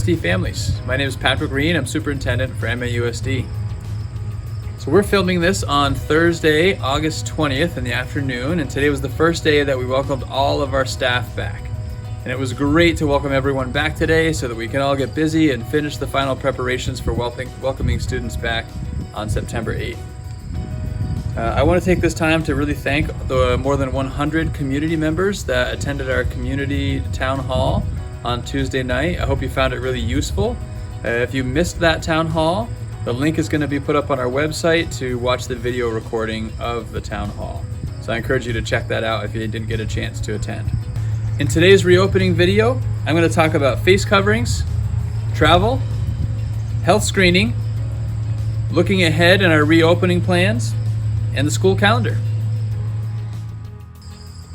MAUSD families. My name is Patrick Reen. I'm superintendent for MAUSD. So we're filming this on Thursday, August 20th in the afternoon, and today was the first day that we welcomed all of our staff back. And it was great to welcome everyone back today so that we can all get busy and finish the final preparations for welcoming students back on September 8th. I want to take this time to really thank the more than 100 community members that attended our community town hall on Tuesday night. I hope you found it really useful. If you missed that town hall, the link is going to be put up on our website to watch the video recording of the town hall. So I encourage you to check that out if you didn't get a chance to attend. In today's reopening video, I'm going to talk about face coverings, travel, health screening, looking ahead in our reopening plans, and the school calendar.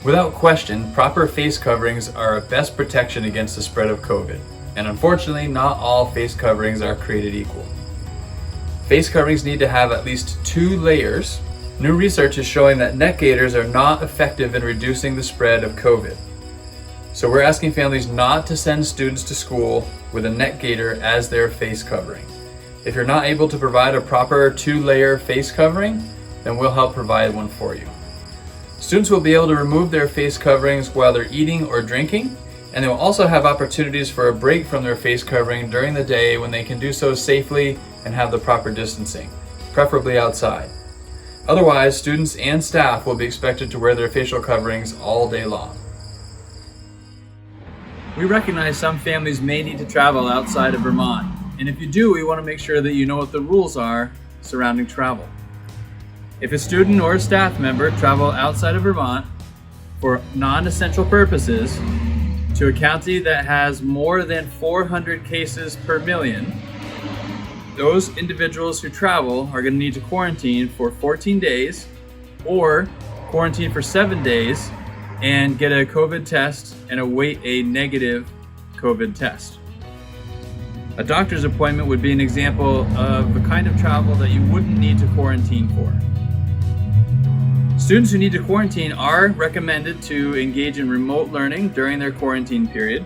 Without question, proper face coverings are our best protection against the spread of COVID. And unfortunately, not all face coverings are created equal. Face coverings need to have at least 2 layers. New research is showing that neck gaiters are not effective in reducing the spread of COVID. So we're asking families not to send students to school with a neck gaiter as their face covering. If you're not able to provide a proper 2-layer face covering, then we'll help provide one for you. Students will be able to remove their face coverings while they're eating or drinking, and they will also have opportunities for a break from their face covering during the day when they can do so safely and have the proper distancing, preferably outside. Otherwise, students and staff will be expected to wear their facial coverings all day long. We recognize some families may need to travel outside of Vermont, and if you do, we want to make sure that you know what the rules are surrounding travel. If a student or a staff member travel outside of Vermont for non-essential purposes to a county that has more than 400 cases per million, those individuals who travel are going to need to quarantine for 14 days or quarantine for 7 days and get a COVID test and await a negative COVID test. A doctor's appointment would be an example of the kind of travel that you wouldn't need to quarantine for. Students who need to quarantine are recommended to engage in remote learning during their quarantine period.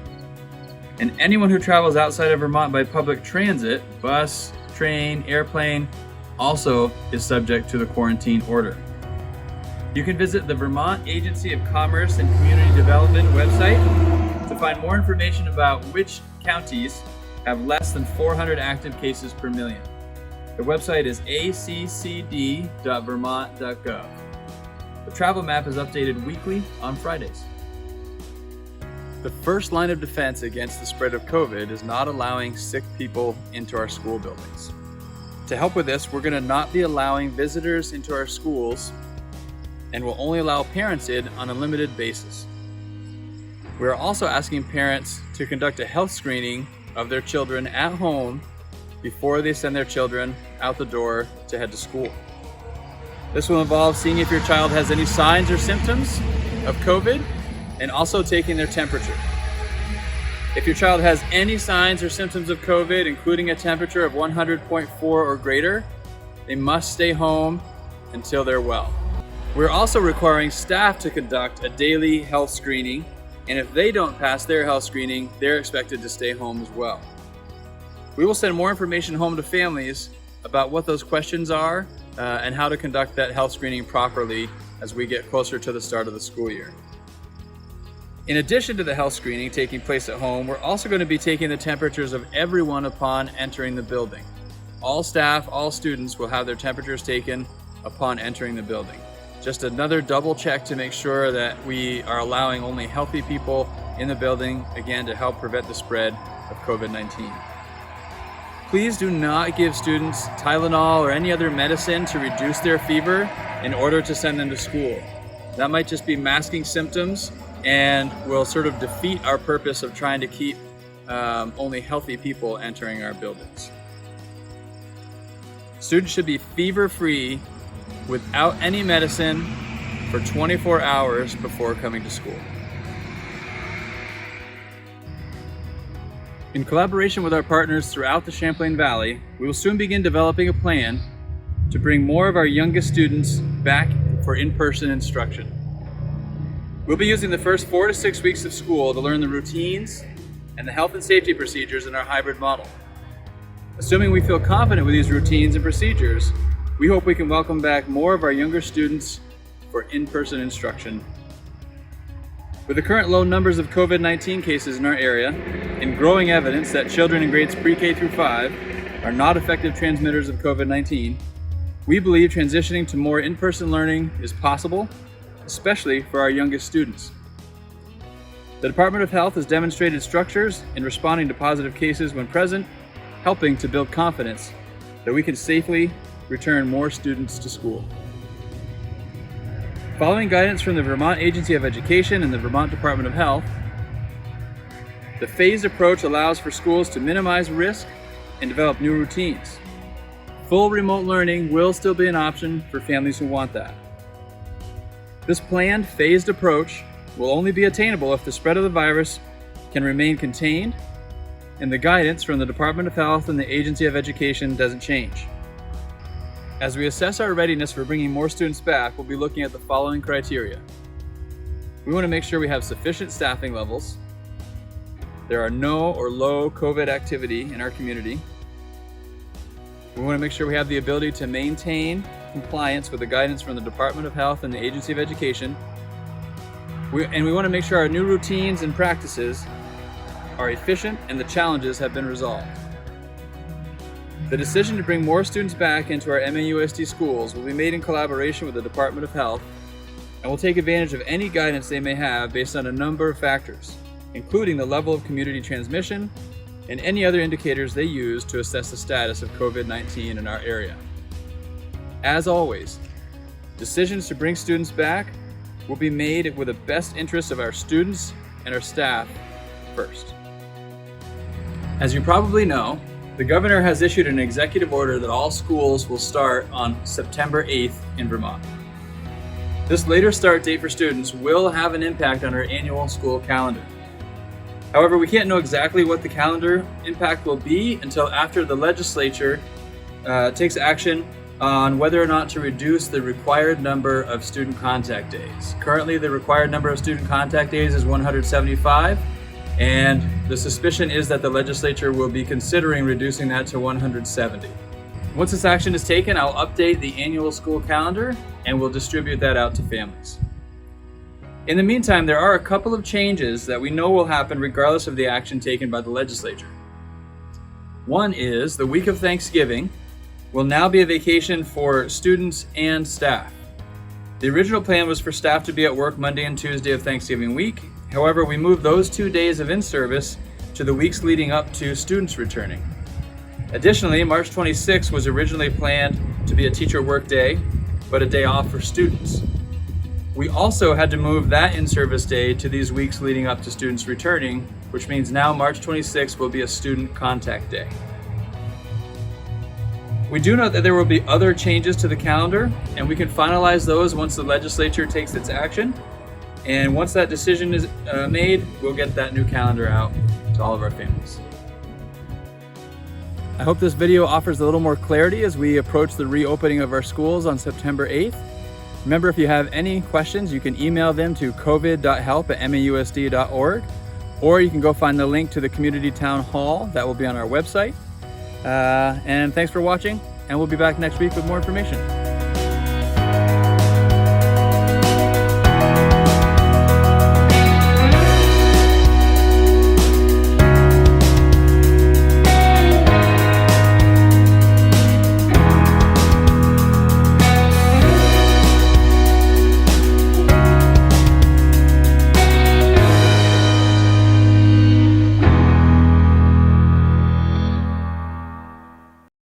And anyone who travels outside of Vermont by public transit, bus, train, airplane, also is subject to the quarantine order. You can visit the Vermont Agency of Commerce and Community Development website to find more information about which counties have less than 400 active cases per million. The website is accd.vermont.gov. The travel map is updated weekly on Fridays. The first line of defense against the spread of COVID is not allowing sick people into our school buildings. To help with this, we're going to not be allowing visitors into our schools and will only allow parents in on a limited basis. We are also asking parents to conduct a health screening of their children at home before they send their children out the door to head to school. This will involve seeing if your child has any signs or symptoms of COVID and also taking their temperature. If your child has any signs or symptoms of COVID, including a temperature of 100.4 or greater, they must stay home until they're well. We're also requiring staff to conduct a daily health screening, and if they don't pass their health screening, they're expected to stay home as well. We will send more information home to families about what those questions are and how to conduct that health screening properly as we get closer to the start of the school year. In addition to the health screening taking place at home, we're also going to be taking the temperatures of everyone upon entering the building. All staff, all students will have their temperatures taken upon entering the building. Just another double check to make sure that we are allowing only healthy people in the building, again, to help prevent the spread of COVID-19. Please do not give students Tylenol or any other medicine to reduce their fever in order to send them to school. That might just be masking symptoms and will sort of defeat our purpose of trying to keep only healthy people entering our buildings. Students should be fever-free without any medicine for 24 hours before coming to school. In collaboration with our partners throughout the Champlain Valley, we will soon begin developing a plan to bring more of our youngest students back for in-person instruction. We'll be using the first 4 to 6 weeks of school to learn the routines and the health and safety procedures in our hybrid model. Assuming we feel confident with these routines and procedures, we hope we can welcome back more of our younger students for in-person instruction. With the current low numbers of COVID-19 cases in our area and growing evidence that children in grades pre-K through 5 are not effective transmitters of COVID-19, we believe transitioning to more in-person learning is possible, especially for our youngest students. The Department of Health has demonstrated structures in responding to positive cases when present, helping to build confidence that we can safely return more students to school. Following guidance from the Vermont Agency of Education and the Vermont Department of Health, the phased approach allows for schools to minimize risk and develop new routines. Full remote learning will still be an option for families who want that. This planned phased approach will only be attainable if the spread of the virus can remain contained and the guidance from the Department of Health and the Agency of Education doesn't change. As we assess our readiness for bringing more students back, we'll be looking at the following criteria. We want to make sure we have sufficient staffing levels. There are no or low COVID activity in our community. We want to make sure we have the ability to maintain compliance with the guidance from the Department of Health and the Agency of Education. We want to make sure our new routines and practices are efficient and the challenges have been resolved. The decision to bring more students back into our MAUSD schools will be made in collaboration with the Department of Health and will take advantage of any guidance they may have based on a number of factors, including the level of community transmission and any other indicators they use to assess the status of COVID-19 in our area. As always, decisions to bring students back will be made with the best interests of our students and our staff first. As you probably know, the governor has issued an executive order that all schools will start on September 8th in Vermont. This later start date for students will have an impact on our annual school calendar. However, we can't know exactly what the calendar impact will be until after the legislature takes action on whether or not to reduce the required number of student contact days. Currently, the required number of student contact days is 175, and the suspicion is that the legislature will be considering reducing that to 170. Once this action is taken, I'll update the annual school calendar and we'll distribute that out to families. In the meantime, there are a couple of changes that we know will happen regardless of the action taken by the legislature. One is the week of Thanksgiving will now be a vacation for students and staff. The original plan was for staff to be at work Monday and Tuesday of Thanksgiving week. However, we moved those 2 days of in-service to the weeks leading up to students returning. Additionally, March 26th was originally planned to be a teacher work day, but a day off for students. We also had to move that in-service day to these weeks leading up to students returning, which means now March 26th will be a student contact day. We do know that there will be other changes to the calendar, and we can finalize those once the legislature takes its action. And once that decision is made, we'll get that new calendar out to all of our families. I hope this video offers a little more clarity as we approach the reopening of our schools on September 8th. Remember, if you have any questions, you can email them to covid.help@mausd.org, or you can go find the link to the community town hall that will be on our website. And thanks for watching, and we'll be back next week with more information.